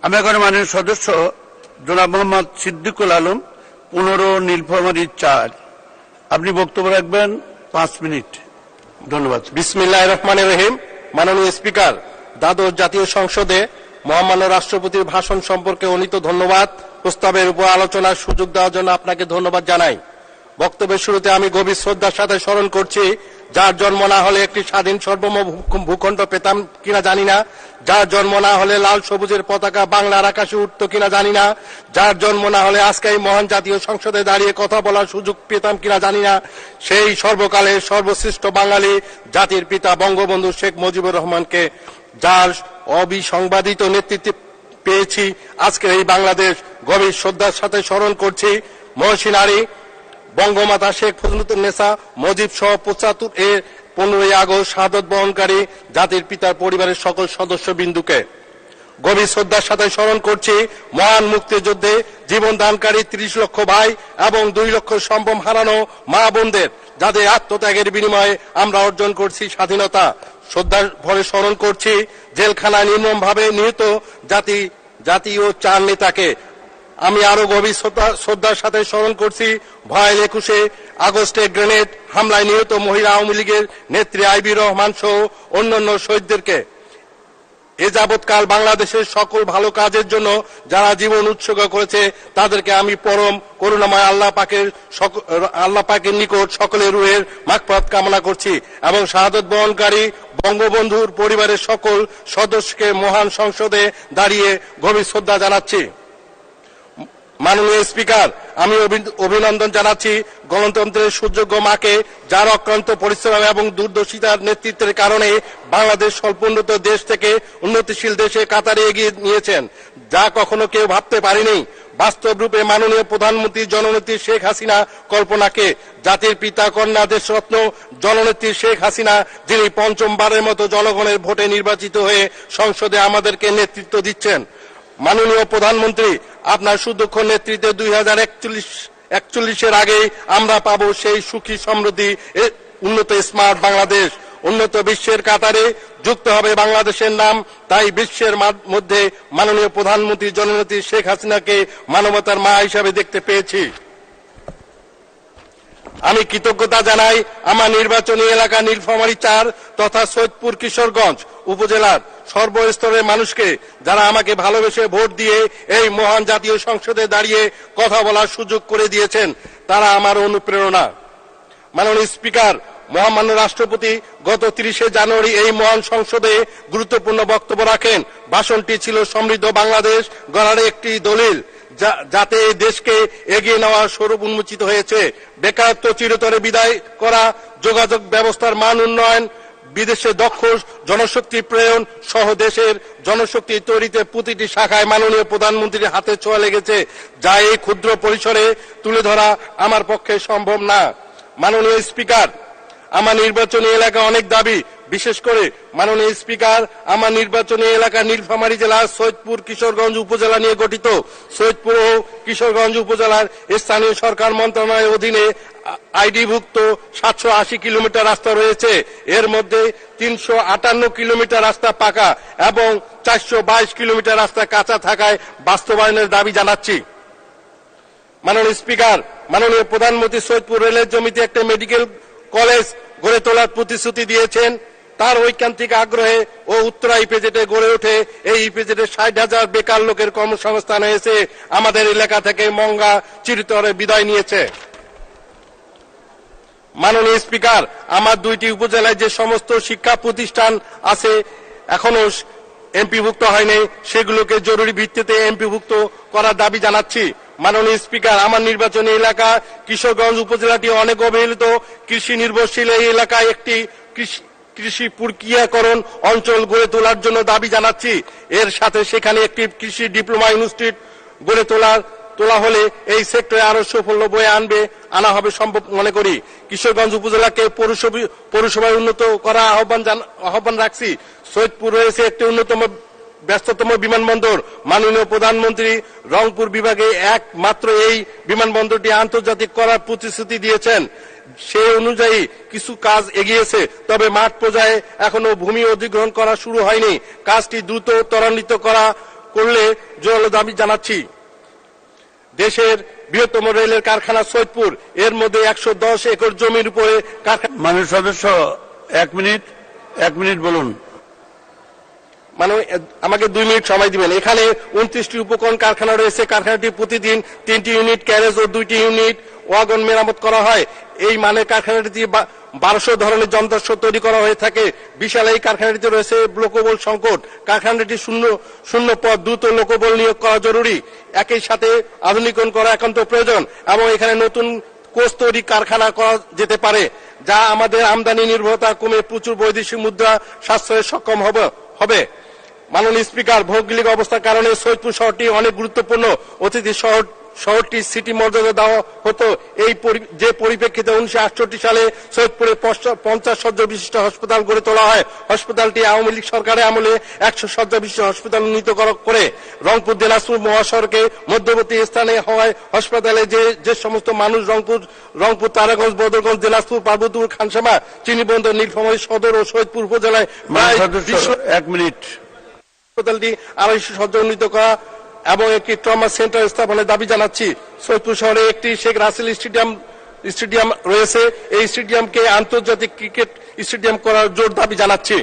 আমি এখন মাননীয় সদস্য জনাব মোহাম্মদ সিদ্দিকুল আলম 15 নীলফামারী 4 আপনি বক্তব্য রাখবেন 5 মিনিট। ধন্যবাদ। বিসমিল্লাহির রহমানির রহিম। মাননীয় স্পিকার, দ্বাদশ জাতীয় সংসদে মহামান্য রাষ্ট্রপতির ভাষণ সম্পর্কে অনিত ধন্যবাদ। প্রস্তাবের উপর আলোচনার সুযোগ দেওয়ার জন্য আপনাকে ধন্যবাদ জানাই। বক্তব্যের শুরুতে আমি গভীর শ্রদ্ধার সাথে স্মরণ করছি, যার জন্ম না হলে একটি স্বাধীন সার্বভৌম ভূখণ্ড পেতাম কিনা জানি না, যার জন্ম না হলে লাল সবুজের পতাকা বাংলার আকাশে উঠত কিনা জানি না, যার জন্ম না হলে আজকে এই মহান জাতীয় সংসদে দাঁড়িয়ে কথা বলার সুযোগ পেতাম কিনা জানি না, সেই সর্বকালের সর্বশ্রেষ্ঠ বাঙালি জাতির পিতা বঙ্গবন্ধু শেখ মুজিবুর রহমানকে, যার অবিসংবাদিত নেতৃত্বে পেয়েছি আজকের এই বাংলাদেশ, গভীর শ্রদ্ধার সাথে স্মরণ করছি মহসী নারী বঙ্গমাতা শেখ ফজলুন্নেসা মুজিব সহ 75 এর 15ই আগস্ট শাহাদত বরণকারী জাতির পিতার পরিবারের সকল সদস্যবৃন্দুকে। গভীর শ্রদ্ধার সাথে স্মরণ করছি মহান মুক্তিযুদ্ধে জীবন দানকারী 30 লক্ষ ভাই এবং 2 লক্ষ সম্ভ্রম হারানো মা বোনদের, যাদের আত্মত্যাগের বিনিময়ে আমরা অর্জন করছি স্বাধীনতা। শ্রদ্ধার ভরে স্মরণ করছি জেলখানায় নির্মমভাবে নিহত জাতীয় 4 নেতাকে। আমি আরো গভীর শ্রদ্ধার সাথে স্মরণ করছি ভয়াল 21 আগস্টে গ্রেনেড হামলায় নিহত মহিলা আওয়ামী লীগের নেত্রী আইবি রহমান সহ অন্যান্য শহীদদেরকে। এ যাবৎকাল বাংলাদেশের সকল ভালো কাজের জন্য যারা জীবন উৎসর্গ করেছে তাদেরকে আমি পরম করুণাময় আল্লাহ পাকের নিকট সকলের রুহের মাগফিরাত কামনা করছি এবং শাহাদত বরণকারী বঙ্গবন্ধুর পরিবারের সকল সদস্যকে মহান সংসদে দাঁড়িয়ে গভীর শ্রদ্ধা জানাচ্ছি। মাননীয় স্পিকার, আমি অভিনন্দন জানাচ্ছি গণতন্ত্রের সুযোগ্য মাকে, যার অক্লান্ত পরিশ্রম এবং দূরদর্শিতার নেতৃত্বের কারণে বাংলাদেশ স্বল্পোন্নত দেশ থেকে উন্নতিশীল দেশে কাতারে এগিয়ে নিয়েছেন, যা কখনো কেউ ভাবতে পারেনি। বাস্তব রূপে মাননীয় প্রধানমন্ত্রী জননেত্রী শেখ হাসিনা কল্পনাকে, জাতির পিতা কন্যা দেশরত্ন জননেত্রী শেখ হাসিনা, যিনি 5মবারের মতো জনগণের ভোটে নির্বাচিত হয়ে সংসদে আমাদেরকে নেতৃত্ব দিচ্ছেন। মাননীয় প্রধানমন্ত্রী, আপনার সুদক্ষ নেতৃত্বে 2041-এর আগেই আমরা পাবো সেই সুখী সমৃদ্ধি উন্নত স্মার্ট বাংলাদেশ। উন্নত বিশ্বের কাতারে যুক্ত হবে বাংলাদেশের নাম। তাই বিশ্বের মধ্যে মাননীয় প্রধানমন্ত্রী জননেত্রী শেখ হাসিনাকে মানবতার মা হিসাবে দেখতে পেয়েছি। আমি কৃতজ্ঞতা জানাই আমার নির্বাচনী এলাকা নীলফামারী 4 তথা সৈয়দপুর কিশোরগঞ্জ উপজেলার সর্বস্তরের মানুষকে, যারা আমাকে ভালোবেসে ভোট দিয়ে এই মহান জাতীয় সংসদে দাঁড়িয়ে কথা বলার সুযোগ করে দিয়েছেন। তারা আমার অনুপ্রেরণা। মাননীয় স্পিকার, মহামান্য রাষ্ট্রপতি গত 30শে জানুয়ারি এই মহান সংসদে গুরুত্বপূর্ণ বক্তব্য রাখেন। ভাষণটি ছিল সমৃদ্ধ বাংলাদেশ গড়ার একটি দলিল, যাতে এই দেশকে এগিয়ে নেওয়ার স্বরূপ উন্মোচিত হয়েছে। বেকারত্ব চিরতরে বিদায় করা, যোগাযোগ ব্যবস্থার মান উন্নয়ন, বিদেশে দক্ষ জনশক্তি প্রেরণ সহ দেশের জনশক্তি তৈরিতে প্রতিটি শাখায় মাননীয় প্রধানমন্ত্রীর হাতে ছোঁয়া লেগেছে, যা এই ক্ষুদ্র পরিসরে তুলে ধরা আমার পক্ষে সম্ভব না। মাননীয় স্পিকার, আমার নির্বাচনী এলাকা অনেক দাবি, বিশেষ করে মাননীয় স্পিকার, আমার নির্বাচনী এলাকা নীলফামারী জেলার সৈয়দপুর কিশোরগঞ্জ উপজেলা নিয়ে গঠিত। সৈয়দপুর ও কিশোরগঞ্জ উপজেলার স্থানীয় সরকার মন্ত্রণালয়ের অধীনে আইডিভুক্ত 780 কিলোমিটার রাস্তা রয়েছে। এর মধ্যে 358 কিলোমিটার রাস্তা পাকা এবং 422 কিলোমিটার রাস্তা কাঁচা থাকায় বাস্তবায়নের দাবি জানাচ্ছি। মাননীয় স্পিকার, মাননীয় প্রধানমন্ত্রী সৈয়দপুর রেলের জমিতে একটা মেডিকেল কলেজ গড়ে তোলার প্রতিশ্রুতি দিয়েছেন। তার ঐকান্তিক আগ্রহে ও উত্তরা ইপিজেডে গড়ে ওঠে এই ইপিজেডে 60,000 বেকার লোকের কর্মসংস্থান হয়েছে। আমাদের এলাকা থেকে মঙ্গা চিরতরে বিদায় নিয়েছে। মাননীয় স্পিকার, আমার 2টি উপজেলায় যে সমস্ত শিক্ষা প্রতিষ্ঠান আছে এখনো এমপিভুক্ত হয়নি, সেগুলোকে জরুরি ভিত্তিতে এমপিভুক্ত করার দাবি জানাচ্ছি। মাননীয় স্পিকার, আমার নির্বাচনী এলাকা কিশোরগঞ্জ উপজেলাটি অনেক অবহেলিত কৃষি নির্ভরশীল এই এলাকায় একটি কৃষি প্রক্রিয়াকরণ অঞ্চল গড়ে তোলার জন্য দাবি জানাচ্ছি। এর সাথে সেখানে একটি কৃষি ডিপ্লোমা ইনস্টিটিউট গড়ে তোলা হলে এই সেক্টরে আরো সাফল্য বয়ে আনা হবে সম্ভব মনে করি। কিশোরগঞ্জ উপজেলাকে পৌরসভায় উন্নত করার আহ্বান রাখছি। সৈয়দপুর রয়েছে একটি অন্যতম ব্যস্ততম বিমানবন্দর। মাননীয় প্রধানমন্ত্রী রংপুর বিভাগে একমাত্র এই বিমানবন্দরটি আন্তর্জাতিক করার প্রতিশ্রুতি দিয়েছেন। সেই অনুযায়ী কিছু কাজ এগিয়েছে, তবে মাঠ পর্যায়ে এখনো ভূমি অধিগ্রহণ করা শুরু হয়নি। কাজটি দ্রুত ত্বরান্বিত করলে জোরালো দাবি জানাচ্ছি। দেশের বৃহত্তম রেলের কারখানা সৈয়দপুর, এর মধ্যে 110 একর জমির উপরে কারখানা। মাননীয় সদস্য 1 মিনিট বলুন। মানে আমাকে 2 মিনিট সময় দিবেন। এখানে 29টি উপকরণ কারখানা রয়েছে। কারখানাটি প্রতিদিন 3টি ইউনিট ক্যারেজ ও 2টি ইউনিট ওয়াগন মেরামত করা হয়। এই মানে কারখানাটিতে 1200 ধরনের যন্ত্রাংশ তৈরি করা হয়ে থাকে। বিশাল এই কারখানাটিতে রয়েছে লোকবল সংকট। কারখানাটি শূন্য পদ, দ্রুত লোকবল নিয়োগ করা জরুরি। একই সাথে আধুনিকরণ করা একান্ত প্রয়োজন এবং এখানে নতুন কোচ তৈরি কারখানা করা যেতে পারে, যা আমাদের আমদানি নির্ভরতা কমে প্রচুর বৈদেশিক মুদ্রা সাশ্রয়ে সক্ষম হবে। মাননীয় স্পিকার, ভৌগোলিক অবস্থার কারণে সৈয়দপুর শহরটি অনেক গুরুত্বপূর্ণ। অতিথি শহরটি সিটি মর্যাদা দেওয়া হতো। যে পরিপ্রেক্ষিতে 1968 সালে সৈয়দপুরে 50 শয্যা বিশিষ্ট হাসপাতাল গড়ে তোলা হয়। হাসপাতালটি আওয়ামী লীগ সরকারের আমলে 100 শয্যা বিশিষ্ট হাসপাতাল উন্নীত করে। রংপুর দিনাজপুর মহাসড়কে মধ্যবর্তী স্থানে হওয়ায় হাসপাতালে যে সমস্ত মানুষ রংপুর তারাগঞ্জ, বদরগঞ্জ, দিনাজপুর, পার্বতীপুর, খানসামা, চিনিবন্দর, নীলফামারী সদর ও সৈয়দপুর উপজেলায় প্রায় 1 মিনিট। হাসপাতালটি 250 শয্যা উন্নীত করা এবং একটি ট্রমা সেন্টার স্থাপনের দাবি জানাচ্ছি। সৈয়দপুর শহরে একটি শেখ রাসেল স্টেডিয়াম রয়েছে। এই স্টেডিয়ামকে আন্তর্জাতিক ক্রিকেট স্টেডিয়াম করার জোর দাবি জানাচ্ছি।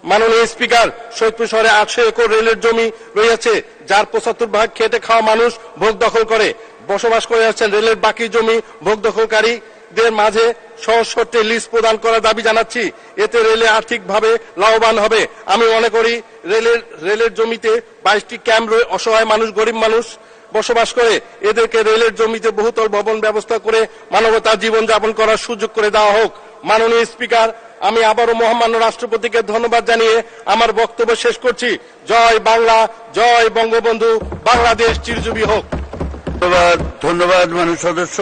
মাননীয় স্পিকার, সৈয়দপুর শহরে 800 একর রেলের জমি রয়েছে, যার 75 ভাগ খেটে খাওয়া মানুষ ভোগ দখল করে বসবাস করে আসছেন। রেলের বাকি জমি ভোগ দখলকারীদের মাঝে সহজ শর্তে লিজ প্রদান করার দাবি জানাচ্ছি। এতে রেলে আর্থিকভাবে লাভবান হবে। আমি মনে করি রেলের জমিতে 22টি ক্যাম্প, অসহায় মানুষ, গরিব মানুষ বসবাস করে। এদেরকে রেলের জমিতে বহুতল ভবন ব্যবস্থা করে মানবতার জীবনযাপন করার সুযোগ করে দেওয়া হোক। মাননীয় স্পিকার, আমি আবারও মহামান্য রাষ্ট্রপতিকে ধন্যবাদ জানিয়ে আমার বক্তব্য শেষ করছি। জয় বাংলা, জয় বঙ্গবন্ধু, বাংলাদেশ চিরজীবী হোক। ধন্যবাদ মাননীয় সদস্য।